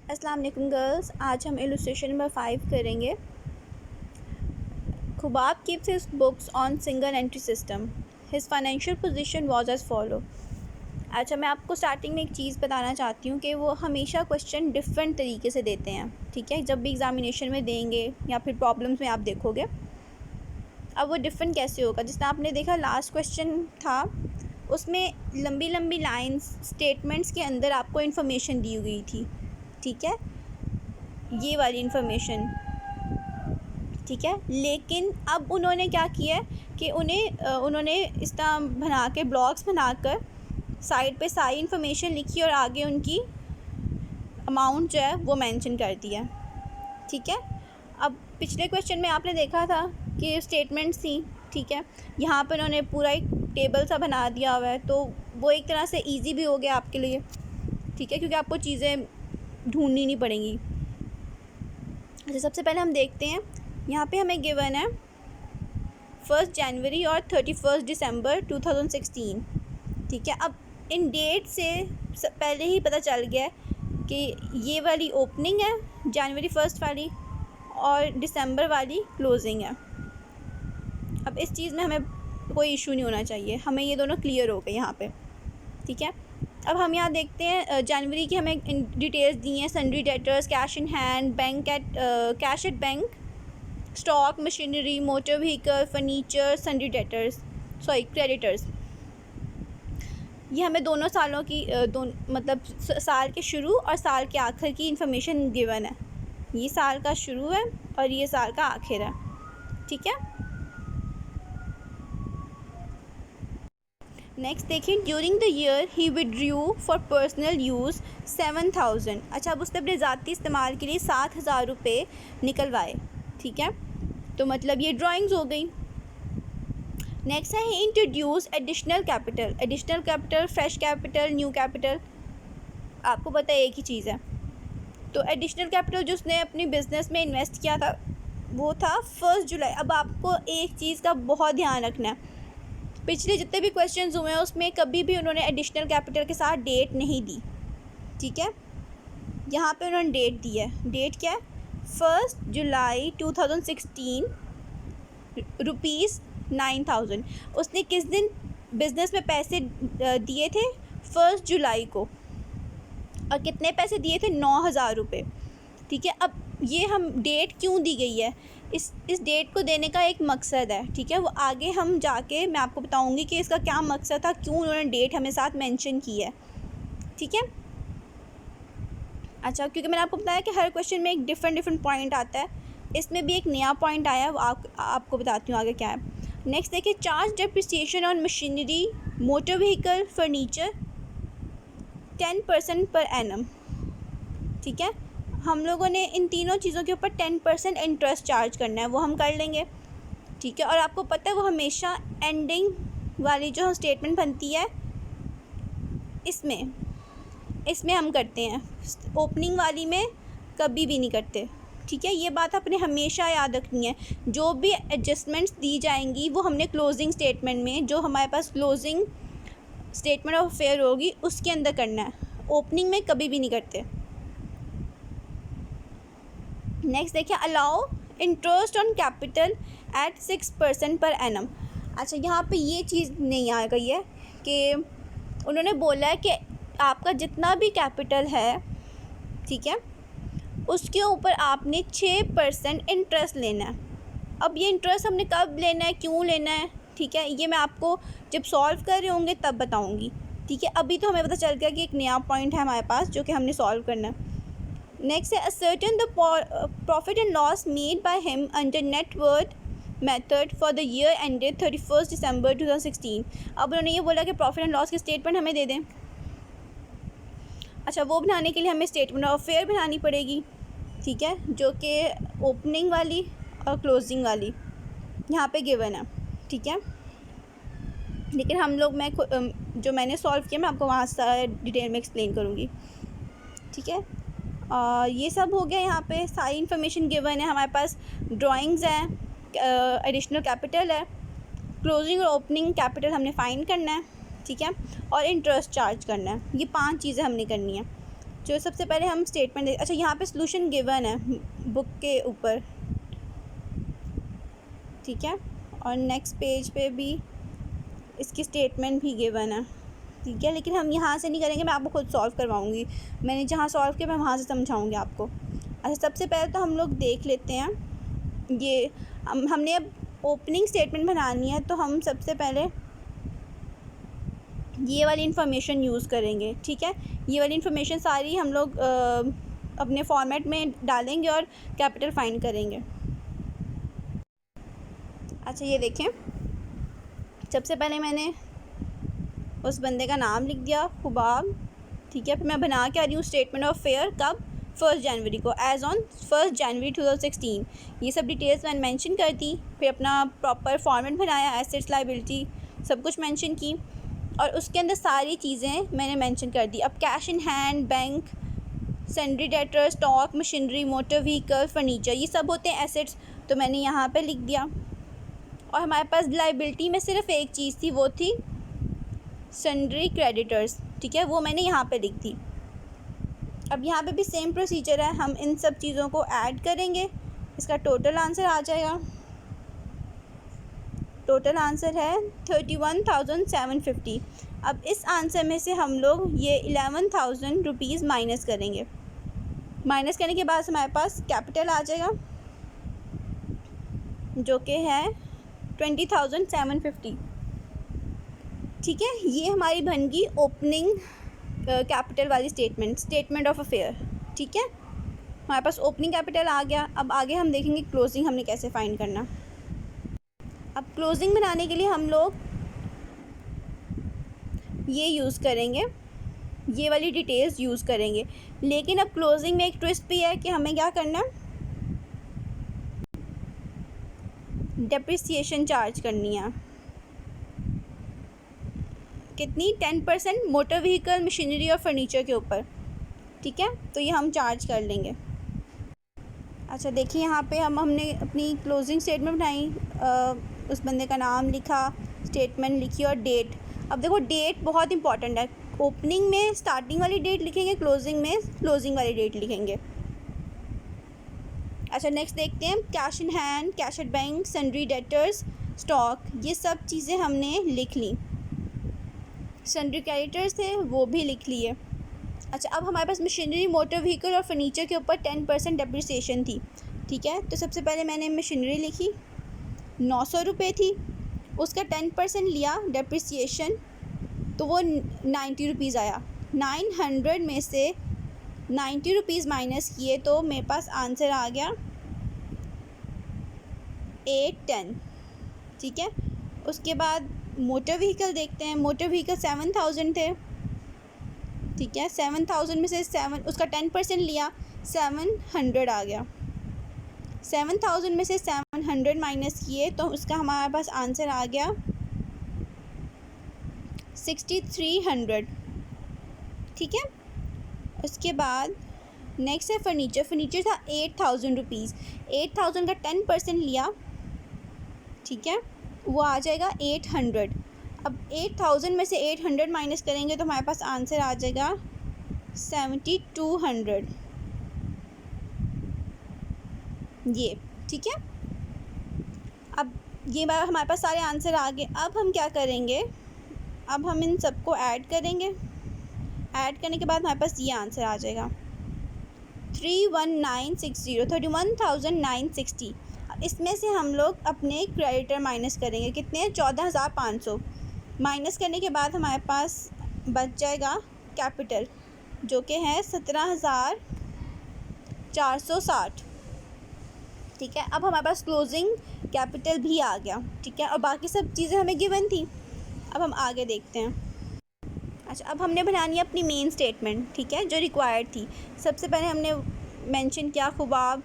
अस्सलाम वालेकुम गर्ल्स, आज हम इलस्ट्रेशन नंबर 5 करेंगे। Khubab keeps his books on single entry system. His financial position was as follow. अच्छा, मैं आपको स्टार्टिंग में एक चीज़ बताना चाहती हूँ कि वो हमेशा क्वेश्चन डिफरेंट तरीके से देते हैं, ठीक है। जब भी एग्जामिनेशन में देंगे या फिर प्रॉब्लम्स में आप देखोगे, अब वो डिफरेंट कैसे होगा। जिसने आपने देखा लास्ट क्वेश्चन था, उसमें लंबी लंबी लाइंस स्टेटमेंट्स के अंदर आपको इन्फॉर्मेशन दी हुई थी, ठीक है, ये वाली इन्फॉर्मेशन, ठीक है। लेकिन अब उन्होंने क्या किया कि उन्होंने इस तरह बना के ब्लॉक्स बनाकर साइड पे सारी इन्फॉर्मेशन लिखी और आगे उनकी अमाउंट जो है वो मेंशन कर दिया, ठीक है। अब पिछले क्वेश्चन में आपने देखा था कि स्टेटमेंट्स थी, ठीक है। यहाँ पर उन्होंने पूरा एक टेबल सा बना दिया हुआ है, तो वो एक तरह से इजी भी हो गया आपके लिए, ठीक है, क्योंकि आपको चीज़ें ढूंढनी नहीं पड़ेंगी। अच्छा, सबसे पहले हम देखते हैं, यहाँ पे हमें गिवन है 1 जनवरी और 31 दिसंबर 2016, ठीक है। अब इन डेट से पहले ही पता चल गया कि ये वाली ओपनिंग है, जनवरी 1 वाली, और दिसंबर वाली क्लोजिंग है। अब इस चीज़ में हमें कोई इशू नहीं होना चाहिए, हमें ये दोनों क्लियर हो गए यहाँ पे, ठीक है। अब हम यहाँ देखते हैं जनवरी की हमें डिटेल्स दी हैं, sundry debtors, cash in hand, cash at bank, stock, machinery, motor vehicle, furniture, sundry debtors, creditors. ये हमें दोनों सालों की मतलब साल के शुरू और साल के आखिर की इंफॉर्मेशन गिवन है। ये साल का शुरू है और ये साल का आखिर है, ठीक है। नेक्स्ट देखिए, during the year he withdrew for personal use 7,000। अच्छा, अब उसने अपने ज़ाती इस्तेमाल के लिए 7,000 रुपये निकलवाए, ठीक है। तो मतलब ये ड्राइंग्स हो गई। नेक्स्ट है he introduce additional capital. Additional capital, fresh capital, new capital, आपको पता है एक ही चीज़ है। तो एडिशनल कैपिटल जो उसने अपनी बिज़नेस में इन्वेस्ट किया था वो था 1 जुलाई। अब आपको एक चीज़ का बहुत ध्यान रखना है, पिछले जितने भी क्वेश्चंस हुए हैं उसमें कभी भी उन्होंने एडिशनल कैपिटल के साथ डेट नहीं दी, ठीक है। यहाँ पे उन्होंने डेट दी है। डेट क्या है? 1 जुलाई 2016, रुपीज़ 9,000। उसने किस दिन बिज़नेस में पैसे दिए थे? 1 जुलाई को। और कितने पैसे दिए थे? 9,000 रुपये, ठीक है। अब ये हम डेट क्यों दी गई है, इस डेट को देने का एक मकसद है, ठीक है। वो आगे हम जाके मैं आपको बताऊंगी कि इसका क्या मकसद था, क्यों उन्होंने डेट हमें साथ मेंशन की है, ठीक है। अच्छा, क्योंकि मैंने आपको बताया कि हर क्वेश्चन में एक डिफरेंट पॉइंट आता है, इसमें भी एक नया पॉइंट आया है, वो आपको बताती हूँ आगे क्या है। नेक्स्ट देखिए, charge depreciation on machinery, motor vehicle, furniture 10% per annum, ठीक है। हम लोगों ने इन तीनों चीज़ों के ऊपर 10% इंटरेस्ट चार्ज करना है, वो हम कर लेंगे, ठीक है। और आपको पता है वो हमेशा एंडिंग वाली जो स्टेटमेंट बनती है इसमें हम करते हैं, ओपनिंग वाली में कभी भी नहीं करते, ठीक है। ये बात आपने हमेशा याद रखनी है। जो भी एडजस्टमेंट्स दी जाएंगी वो हमने क्लोजिंग स्टेटमेंट में, जो हमारे पास क्लोजिंग स्टेटमेंट ऑफ अफेयर होगी उसके अंदर करना है, ओपनिंग में कभी भी नहीं करते। नेक्स्ट देखिए, allow interest on capital eight 6% per annum. अच्छा, यहाँ पे ये चीज़ नहीं आ गई है कि उन्होंने बोला है कि आपका जितना भी कैपिटल है, ठीक है, उसके ऊपर आपने 6% इंटरेस्ट लेना है। अब ये इंटरेस्ट हमने कब लेना है, क्यों लेना है, ठीक है, ये मैं आपको जब सॉल्व कर रहे होंगे तब बताऊँगी, ठीक है। अभी तो हमें पता चल गया कि एक नया पॉइंट है हमारे पास जो कि हमने सॉल्व करना है। नेक्स्ट है, ascertain the profit and loss made by him under net worth method for the year ended 31 दिसंबर 2016। अब उन्होंने ये बोला कि प्रॉफिट एंड लॉस की स्टेटमेंट हमें दे दें। अच्छा, वो बनाने के लिए हमें स्टेटमेंट ऑफ अफेयर बनानी पड़ेगी, ठीक है, जो कि ओपनिंग वाली और क्लोजिंग वाली यहाँ पे गिवन है, ठीक है। लेकिन हम लोग जो मैंने सॉल्व किया मैं आपको वहाँ से डिटेल में एक्सप्लेन करूँगी, ठीक है। ये सब हो गया, यहाँ पे सारी इन्फॉर्मेशन गिवन है हमारे पास। ड्राइंग्स हैं, एडिशनल कैपिटल है, क्लोजिंग और ओपनिंग कैपिटल हमने फाइंड करना है, ठीक है, और इंटरेस्ट चार्ज करना है। ये 5 चीज़ें हमने करनी है, जो सबसे पहले हम स्टेटमेंट अच्छा यहाँ पे सॉल्यूशन गिवन है बुक के ऊपर, ठीक है, और नेक्स्ट पेज पे भी इसकी स्टेटमेंट भी गिवन है, ठीक है, लेकिन हम यहाँ से नहीं करेंगे, मैं आपको खुद सॉल्व करवाऊँगी। मैंने जहाँ सॉल्व किया मैं वहाँ से समझाऊँगी आपको। अच्छा सबसे पहले तो हम लोग देख लेते हैं, ये हमने अब ओपनिंग स्टेटमेंट बनानी है, तो हम सबसे पहले ये वाली इन्फॉर्मेशन यूज़ करेंगे, ठीक है। ये वाली इन्फॉर्मेशन सारी हम लोग अपने फॉर्मेट में डालेंगे और कैपिटल फाइंड करेंगे। अच्छा ये देखें, सबसे पहले मैंने उस बंदे का नाम लिख दिया, खुबाब, ठीक है। फिर मैं बना के आ रही हूँ स्टेटमेंट ऑफ फेयर, कब, 1 जनवरी को, एज़ ऑन 1 जनवरी 2016। ये सब डिटेल्स मैंने मेंशन कर दी। फिर अपना प्रॉपर फॉर्मेट बनाया, एसेट्स लायबिलिटी सब कुछ मेंशन की, और उसके अंदर सारी चीज़ें मैंने मेंशन कर दी। अब cash in hand, bank, sundry debtor, stock, machinery, motor vehicle, furniture, ये सब होते हैं एसेट्स, तो मैंने यहाँ पे लिख दिया। और हमारे पास लायबिलिटी में सिर्फ एक चीज़ थी, वो थी सन्ड्री क्रेडिटर्स, ठीक है, वो मैंने यहाँ पे लिख दी। अब यहाँ पे भी सेम प्रोसीजर है, हम इन सब चीज़ों को ऐड करेंगे, इसका टोटल आंसर आ जाएगा। टोटल आंसर है 31,750। अब इस आंसर में से हम लोग ये 11,000 रुपीज़ माइनस करेंगे। माइनस करने के बाद हमारे पास कैपिटल आ जाएगा, जो कि है 20,750, ठीक है। ये हमारी बन गई ओपनिंग कैपिटल वाली स्टेटमेंट ऑफ अफेयर, ठीक है। हमारे पास ओपनिंग कैपिटल आ गया। अब आगे हम देखेंगे क्लोजिंग हमने कैसे फाइंड करना। अब क्लोजिंग बनाने के लिए हम लोग ये यूज़ करेंगे, ये वाली डिटेल्स यूज़ करेंगे, लेकिन अब क्लोजिंग में एक ट्विस्ट भी है कि हमें क्या करना है, डेप्रिसिएशन चार्ज करनी है। कितनी, 10% मोटर व्हीकल, मशीनरी और फर्नीचर के ऊपर, ठीक है, तो ये हम चार्ज कर लेंगे। अच्छा देखिए यहाँ पे हमने अपनी क्लोजिंग स्टेटमेंट बनाई, उस बंदे का नाम लिखा, स्टेटमेंट लिखी और डेट। अब देखो डेट बहुत इंपॉर्टेंट है, ओपनिंग में स्टार्टिंग वाली डेट लिखेंगे, क्लोजिंग में क्लोजिंग वाली डेट लिखेंगे। अच्छा नेक्स्ट देखते हैं, cash in hand, cash at bank, sundry debtors, stock, ये सब चीज़ें हमने लिख ली। सन्ड्री क्रेडिटर्स थे वो भी लिख लिए। अच्छा अब हमारे पास मशीनरी, मोटर व्हीकल और फर्नीचर के ऊपर 10% डेप्रिसिएशन थी, ठीक है। तो सबसे पहले मैंने मशीनरी लिखी, 900 रुपये थी, उसका 10% लिया डेप्रिसिएशन, तो वो 90 रुपीज़ आया। 900 में से 90 रुपीज़ माइनस किए तो मेरे पास आंसर आ गया 810, ठीक है। उसके बाद मोटर व्हीकल देखते हैं, मोटर व्हीकल 7000 थे, ठीक है। 7000 में से 7 उसका 10% लिया, 700 आ गया। 7000 में से 700 माइनस किए तो उसका हमारे पास आंसर आ गया 6300, ठीक है। उसके बाद नेक्स्ट है फर्नीचर। फर्नीचर था 8000 रुपीज़, 8000 का 10% लिया, ठीक है, वो आ जाएगा 800। अब 8000 में से 800 माइनस करेंगे तो हमारे पास आंसर आ जाएगा 7200, ये, ठीक है। अब ये हमारे पास सारे आंसर आ गए। अब हम क्या करेंगे, अब हम इन सबको ऐड करेंगे। ऐड करने के बाद हमारे पास ये आंसर आ जाएगा 31,960। इसमें से हम लोग अपने क्रेडिटर माइनस करेंगे, कितने, 14,500। माइनस करने के बाद हमारे पास बच जाएगा कैपिटल, जो कि है 17,460, ठीक है। अब हमारे पास क्लोजिंग कैपिटल भी आ गया, ठीक है, और बाकी सब चीज़ें हमें गिवन थी। अब हम आगे देखते हैं। अच्छा अब हमने बनानी है अपनी मेन स्टेटमेंट, ठीक है, जो रिक्वायर्ड थी। सबसे पहले हमने मेंशन किया खुबाब,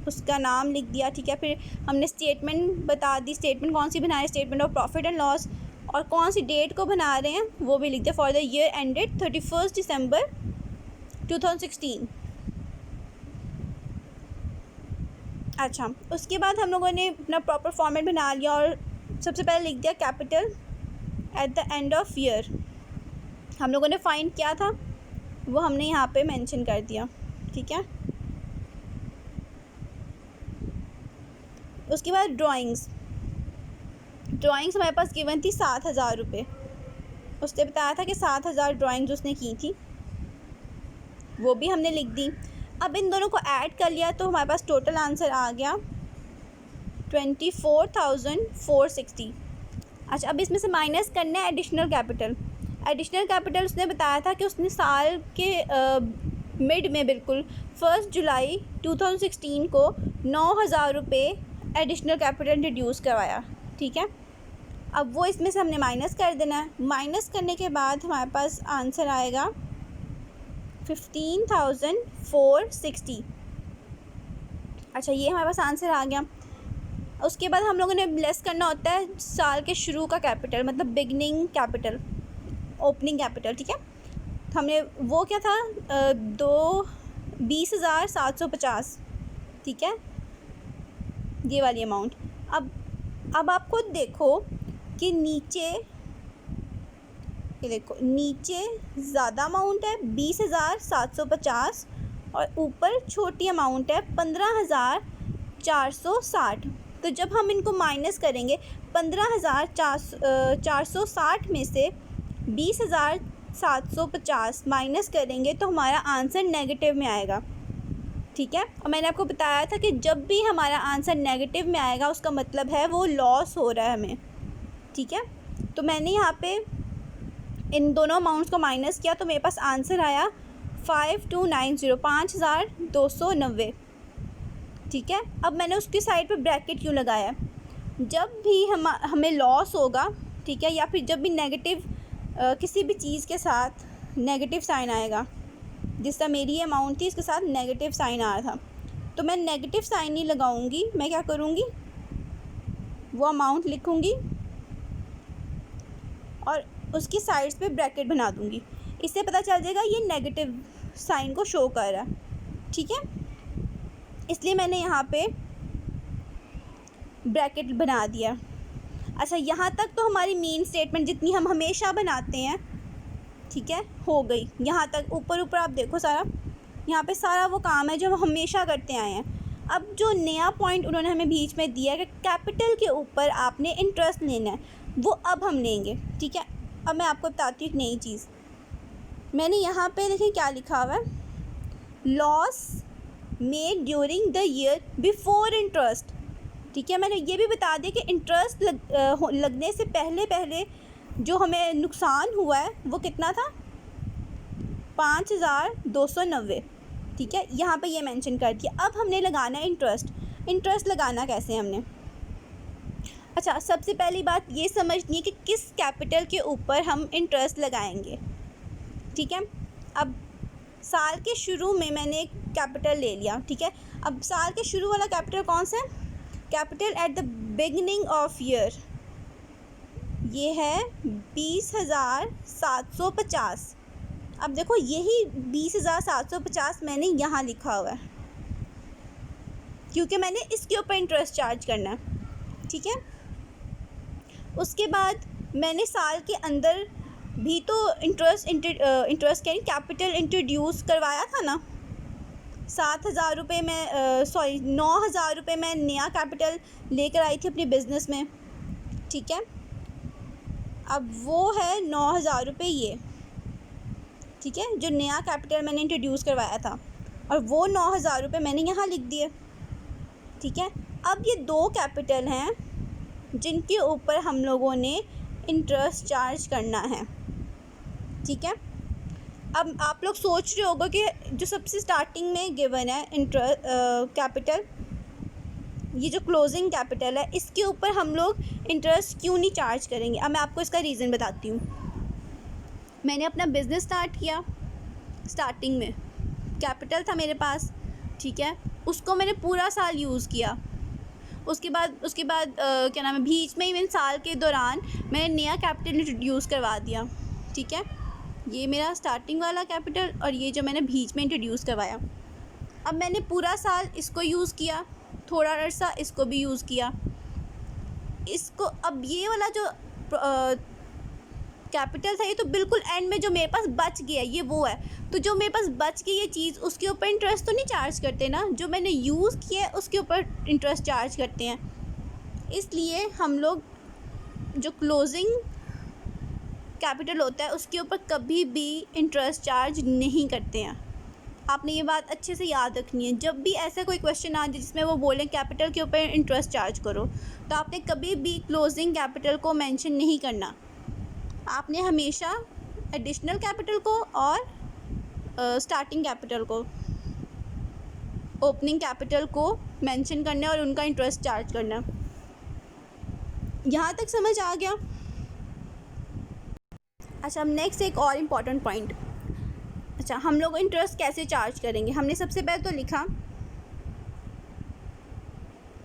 उसका नाम लिख दिया, ठीक है। फिर हमने स्टेटमेंट बता दी, स्टेटमेंट कौन सी बना रहे, statement of profit and loss, और कौन सी डेट को बना रहे हैं वो भी लिख दिया, फॉर द ईयर एंडेड 31 दिसंबर 2016। अच्छा उसके बाद हम लोगों ने अपना प्रॉपर फॉर्मेट बना लिया और सबसे पहले लिख दिया capital at the end of year. हम लोगों ने फाइंड किया था वो हमने यहाँ पे मेंशन कर दिया, ठीक है। उसके बाद ड्राइंग्स हमारे पास गिवन थी 7,000 रुपये। उसने बताया था कि 7,000 ड्राइंग्स उसने की थी, वो भी हमने लिख दी। अब इन दोनों को ऐड कर लिया तो हमारे पास टोटल आंसर आ गया 24,460। अच्छा, अब इसमें से माइनस करना है एडिशनल कैपिटल। उसने बताया था कि उसने साल के मिड में बिल्कुल 1 जुलाई 2016 को 9,000 रुपये एडिशनल कैपिटल इंट्रोड्यूस करवाया, ठीक है। अब वो इसमें से हमने माइनस कर देना है। माइनस करने के बाद हमारे पास आंसर आएगा 15,460। अच्छा, ये हमारे पास आंसर आ गया। उसके बाद हम लोगों ने लेस करना होता है साल के शुरू का कैपिटल, मतलब बिगनिंग कैपिटल, ओपनिंग कैपिटल, ठीक है। हमने वो क्या था 20,750, ठीक है, ये वाली अमाउंट। अब आप खुद देखो कि नीचे, ये देखो नीचे ज़्यादा अमाउंट है 20,750 और ऊपर छोटी अमाउंट है 15,460। तो जब हम इनको माइनस करेंगे 15,460 में से 20,750 माइनस करेंगे तो हमारा आंसर नेगेटिव में आएगा, ठीक है। और मैंने आपको बताया था कि जब भी हमारा आंसर नेगेटिव में आएगा उसका मतलब है वो लॉस हो रहा है हमें, ठीक है। तो मैंने यहाँ पे इन दोनों अमाउंट्स को माइनस किया तो मेरे पास आंसर आया 5290, 5,290, ठीक है। अब मैंने उसकी साइड पे ब्रैकेट क्यों लगाया? जब भी हमें लॉस होगा, ठीक है, या फिर जब भी नेगेटिव किसी भी चीज़ के साथ नेगेटिव साइन आएगा, जिस तरह मेरी अमाउंट थी इसके साथ नेगेटिव साइन आ रहा था, तो मैं नेगेटिव साइन नहीं लगाऊंगी, मैं क्या करूँगी, वो अमाउंट लिखूँगी और उसकी साइड्स पे ब्रैकेट बना दूँगी। इससे पता चल जाएगा ये नेगेटिव साइन को शो कर रहा है, ठीक है। इसलिए मैंने यहाँ पे ब्रैकेट बना दिया। अच्छा, यहाँ तक तो हमारी मेन स्टेटमेंट जितनी हम हमेशा बनाते हैं, ठीक है, हो गई। यहाँ तक ऊपर आप देखो सारा, यहाँ पे सारा वो काम है जो हम हमेशा करते आए हैं। अब जो नया पॉइंट उन्होंने हमें बीच में दिया है कि कैपिटल के ऊपर आपने इंटरेस्ट लेना है, वो अब हम लेंगे, ठीक है। अब मैं आपको बताती हूँ एक नई चीज़। मैंने यहाँ पे देखिए क्या लिखा हुआ है, loss made during the year before interest, ठीक है। मैंने ये भी बता दिया कि इंटरेस्ट लगने से पहले जो हमें नुकसान हुआ है वो कितना था, 5,290, ठीक है। यहाँ पे ये मेंशन कर दिया। अब हमने लगाना है इंटरेस्ट लगाना कैसे है हमने? अच्छा, सबसे पहली बात ये समझनी है कि किस कैपिटल के ऊपर हम इंटरेस्ट लगाएंगे, ठीक है। अब साल के शुरू में मैंने एक कैपिटल ले लिया, ठीक है। अब साल के शुरू वाला कैपिटल कौन सा है? Capital at the beginning of year, ये है 20,750। अब देखो यही 20,750 मैंने यहाँ लिखा हुआ है क्योंकि मैंने इसके ऊपर इंटरेस्ट चार्ज करना है, ठीक है। उसके बाद मैंने साल के अंदर भी तो इंटरेस्ट कह कैपिटल इंट्रोड्यूस करवाया था ना। 7,000 रुपये में 9,000 रुपये मैं नया कैपिटल लेकर आई थी अपने बिज़नेस में, ठीक है। अब वो है 9,000 रुपये ये, ठीक है, जो नया कैपिटल मैंने इंट्रोड्यूस करवाया था, और वो 9,000 रुपये मैंने यहाँ लिख दिए, ठीक है। अब ये दो कैपिटल हैं जिनके ऊपर हम लोगों ने इंटरेस्ट चार्ज करना है, ठीक है। अब आप लोग सोच रहे होगा कि जो सबसे स्टार्टिंग में गिवन है कैपिटल, ये जो क्लोजिंग कैपिटल है, इसके ऊपर हम लोग इंटरेस्ट क्यों नहीं चार्ज करेंगे? अब मैं आपको इसका रीज़न बताती हूँ। मैंने अपना बिज़नेस स्टार्ट किया, स्टार्टिंग में कैपिटल था मेरे पास, ठीक है, उसको मैंने पूरा साल यूज़ किया। उसके बाद क्या नाम है, बीच में ही साल के दौरान मैंने नया कैपिटल इंट्रोड्यूस करवा दिया, ठीक है। ये मेरा स्टार्टिंग वाला कैपिटल और ये जो मैंने बीच में इंट्रोड्यूस करवाया। अब मैंने पूरा साल इसको यूज़ किया, थोड़ा अरसा इसको भी यूज़ किया, इसको। अब ये वाला जो कैपिटल था ये, तो बिल्कुल एंड में जो मेरे पास बच गया ये वो है, तो जो मेरे पास बच गई ये चीज़ उसके ऊपर इंटरेस्ट तो नहीं चार्ज करते ना, जो मैंने यूज़ किया है उसके ऊपर इंटरेस्ट चार्ज करते हैं। इसलिए हम लोग जो क्लोजिंग कैपिटल होता है उसके ऊपर कभी भी इंटरेस्ट चार्ज नहीं करते हैं। आपने ये बात अच्छे से याद रखनी है। जब भी ऐसा कोई क्वेश्चन आ जाए जिसमें वो बोलें कैपिटल के ऊपर इंटरेस्ट चार्ज करो, तो आपने कभी भी क्लोजिंग कैपिटल को मेंशन नहीं करना। आपने हमेशा एडिशनल कैपिटल को और स्टार्टिंग कैपिटल को, ओपनिंग कैपिटल को मेंशन करना है और उनका इंटरेस्ट चार्ज करना। यहाँ तक समझ आ गया? अच्छा, अब नेक्स्ट एक और इम्पॉर्टेंट पॉइंट। अच्छा, हम लोग इंटरेस्ट कैसे चार्ज करेंगे? हमने सबसे पहले तो लिखा,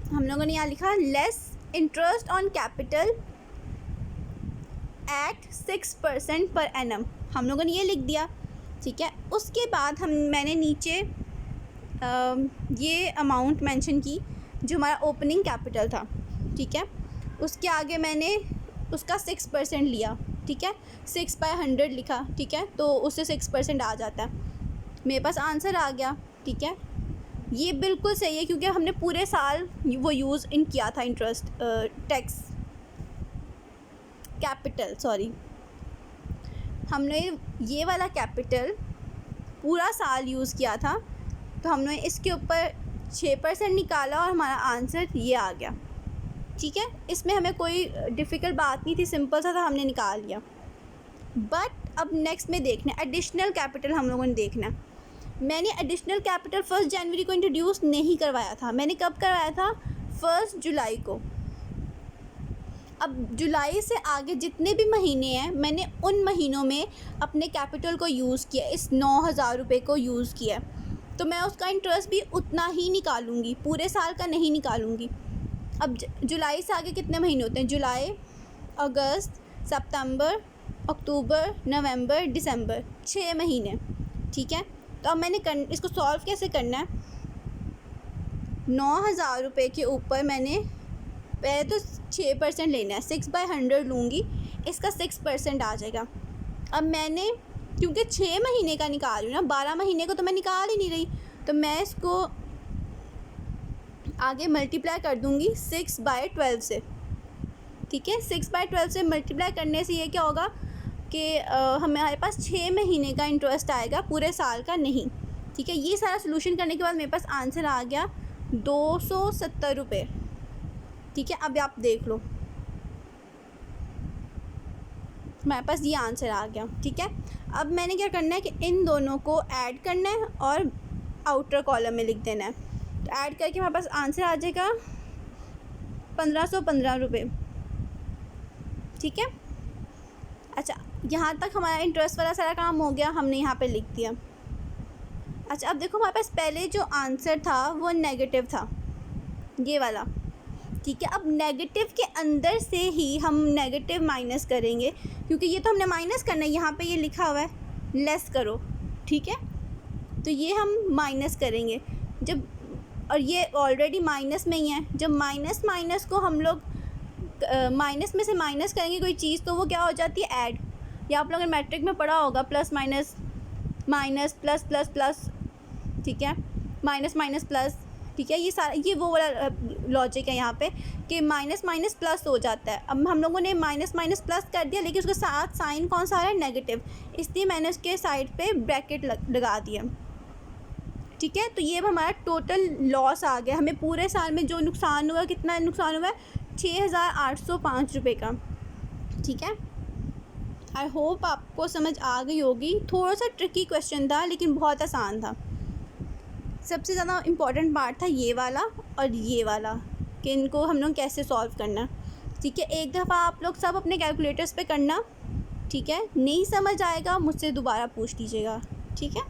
हम लोगों ने यहाँ लिखा less interest on capital eight 6% per annum. हम लोगों ने ये लिख दिया, ठीक है। उसके बाद मैंने नीचे ये अमाउंट मेंशन की जो हमारा ओपनिंग कैपिटल था, ठीक है। उसके आगे मैंने उसका 6% लिया, ठीक है। 6/100 लिखा, ठीक है, तो उससे 6% आ जाता है। मेरे पास आंसर आ गया, ठीक है। ये बिल्कुल सही है क्योंकि हमने पूरे साल वो यूज़ इन किया था इंटरेस्ट टैक्स कैपिटल, सॉरी, हमने ये वाला कैपिटल पूरा साल यूज़ किया था, तो हमने इसके ऊपर 6% निकाला और हमारा आंसर ये आ गया, ठीक है। इसमें हमें कोई डिफ़िकल्ट बात नहीं थी, सिंपल सा था, हमने निकाल लिया। बट अब नेक्स्ट में देखना है एडिशनल कैपिटल, हम लोगों ने देखना है। मैंने एडिशनल कैपिटल 1 जनवरी को इंट्रोड्यूस नहीं करवाया था। मैंने कब करवाया था? 1 जुलाई को। अब जुलाई से आगे जितने भी महीने हैं मैंने उन महीनों में अपने कैपिटल को यूज़ किया, इस 9,000 रुपये को यूज़ किया, तो मैं उसका इंटरेस्ट भी उतना ही निकालूंगी, पूरे साल का नहीं निकालूंगी। अब जुलाई से आगे कितने महीने होते हैं? जुलाई, अगस्त, सितंबर, अक्टूबर, नवंबर, दिसंबर, 6 महीने, ठीक है। तो अब मैंने इसको सॉल्व कैसे करना है? 9,000 रुपये के ऊपर मैंने पहले तो 6% लेना है, 6/100 लूँगी, इसका 6% आ जाएगा। अब मैंने क्योंकि 6 महीने का निकाल रही हूँ ना, 12 महीने को तो मैं निकाल ही नहीं रही, तो मैं इसको आगे मल्टीप्लाई कर दूँगी 6/12 से, ठीक है। 6/12 से मल्टीप्लाई करने से ये क्या होगा कि हमारे पास 6 महीने का इंटरेस्ट आएगा, पूरे साल का नहीं, ठीक है। ये सारा सोल्यूशन करने के बाद मेरे पास आंसर आ गया 270 रुपये, ठीक है। अब आप देख लो, हमारे पास ये आंसर आ गया, ठीक है। अब मैंने क्या करना है कि इन दोनों को ऐड करना है और आउटर कॉलम में लिख देना है। तो ऐड करके हमारे पास आंसर आ जाएगा 1515 रुपये, ठीक है। अच्छा, यहाँ तक हमारा इंटरेस्ट वाला सारा काम हो गया, हमने यहाँ पे लिख दिया। अच्छा, अब देखो हमारे पास पहले जो आंसर था वो नेगेटिव था, ये वाला, ठीक है। अब नेगेटिव के अंदर से ही हम नेगेटिव माइनस करेंगे, क्योंकि ये तो हमने माइनस करना है, यहाँ पे ये लिखा हुआ है लेस करो, ठीक है। तो ये हम माइनस करेंगे जब, और ये ऑलरेडी माइनस में ही है, जब माइनस माइनस को हम लोग माइनस में से माइनस करेंगे कोई चीज़, तो वो क्या हो जाती है? ऐड। या आप लोगों ने मैट्रिक में पढ़ा होगा plus minus, minus plus plus plus, ठीक है, माइनस माइनस प्लस, ठीक है। ये सारा ये वो वाला लॉजिक है यहाँ पे कि माइनस माइनस प्लस हो जाता है। अब हम लोगों ने माइनस माइनस प्लस कर दिया, लेकिन उसके साथ साइन कौन सा आ रहा है? नेगेटिव, इसलिए मैंने उसके साइड पे ब्रैकेट लगा दिया, ठीक है। तो ये हमारा टोटल लॉस आ गया, हमें पूरे साल में जो नुकसान हुआ, कितना नुकसान हुआ है? 6,805 रुपये का, ठीक है। आई होप आपको समझ आ गई होगी। थोड़ा सा ट्रिकी क्वेश्चन था लेकिन बहुत आसान था। सबसे ज़्यादा इम्पॉर्टेंट पार्ट था ये वाला और ये वाला कि इनको हम लोग कैसे सॉल्व करना, ठीक है। एक दफ़ा आप लोग सब अपने कैलकुलेटर्स पे करना, ठीक है। नहीं समझ आएगा मुझसे दोबारा पूछ लीजिएगा, ठीक है।